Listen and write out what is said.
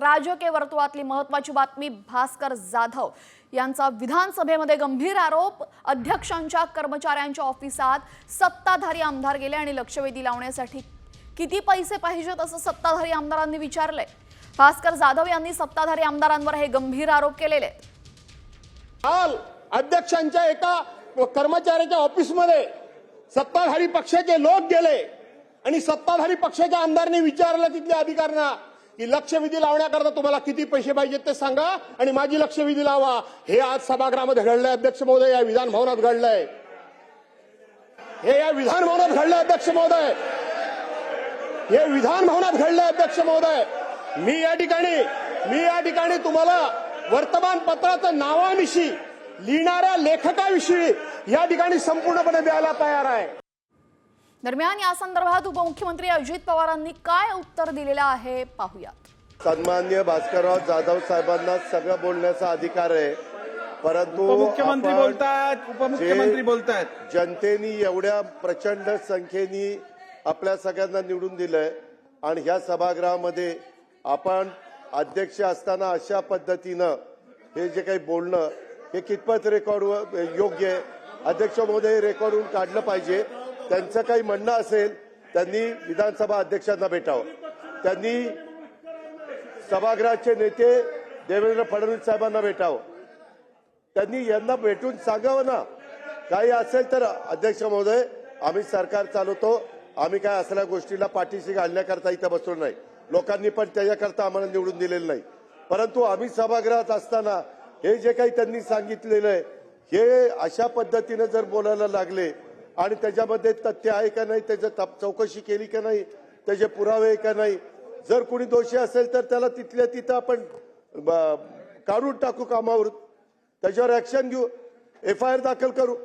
राजकीय वर्तुळातली महत्त्वाची बातमी। भास्कर जाधव यांचा विधानसभेमध्ये गंभीर आरोप। अध्यक्षांच्या कर्मचाऱ्यांच्या ऑफिसात सत्ताधारी आमदार गेले आणि लक्षवेधी लावण्यासाठी किती पैसे पाहिजेत असं सत्ताधारी आमदारांनी विचारलंय। भास्कर जाधव यांनी सत्ताधारी आमदारांवर हे गंभीर आरोप केलेले आहेत। काल अध्यक्षांच्या एका कर्मचाऱ्याच्या ऑफिसमध्ये सत्ताधारी पक्षाचे लोक गेले आणि सत्ताधारी पक्षाच्या आमदारांनी विचारलं तिथल्या अधिकाऱ्यांना की लक्षवेधी लावण्याकरता तुम्हाला किती पैसे पाहिजेत ते सांगा आणि माझी लक्षवेधी लावा। हे आज सभागृहामध्ये घडलंय अध्यक्ष महोदय, या विधान भवनात घडलंय। हे या विधान भवनात घडलंय अध्यक्ष महोदय, हे विधान भवनात घडलंय अध्यक्ष महोदय। मी या ठिकाणी तुम्हाला वर्तमानपत्राचं नावानिशी लिहिणाऱ्या लेखकाविषयी या ठिकाणी संपूर्णपणे द्यायला तयार आहे। दरम्यान या संदर्भात उपमुख्यमंत्री अजित पवारांनी काय उत्तर दिलेलं आहे पाहूयात। सन्माननीय भास्करराव जाधव साहेबांना सगळं बोलण्याचा अधिकार आहे, परंतु उपमुख्यमंत्री बोलतायत जनतेने एवढ्या प्रचंड संख्येने आपल्या सगळ्यांना निवडून दिलंय आणि ह्या सभागृहामध्ये आपण अध्यक्ष असताना अशा पद्धतीनं हे जे काही बोलणं हे कितपत रेकॉर्ड योग्य आहे? अध्यक्ष महोदय रेकॉर्डवरून काढलं पाहिजे। त्यांचं काही म्हणणं असेल त्यांनी विधानसभा अध्यक्षांना भेटावं, त्यांनी सभागृहाचे नेते देवेंद्र फडणवीस साहेबांना भेटावं, त्यांनी यांना भेटून सांगावं ना काही असेल तर। अध्यक्ष महोदय, आम्ही सरकार चालवतो, आम्ही काय असल्या गोष्टीला पाठीशी घालण्याकरता इथं बसलो नाही। लोकांनी पण त्याच्याकरता आम्हाला निवडून दिलेलं नाही, परंतु आम्ही सभागृहात असताना हे जे काही त्यांनी सांगितलेलं आहे हे अशा पद्धतीने जर बोलायला लागले आणि त्याच्यामध्ये तथ्य आहे का नाही, त्याची चौकशी केली का नाही, त्याचे पुरावे आहे का नाही, जर कोणी दोषी असेल तर त्याला तिथल्या तिथं आपण काढून टाकू कामावर, त्याच्यावर ऍक्शन घेऊ, FIR दाखल करू।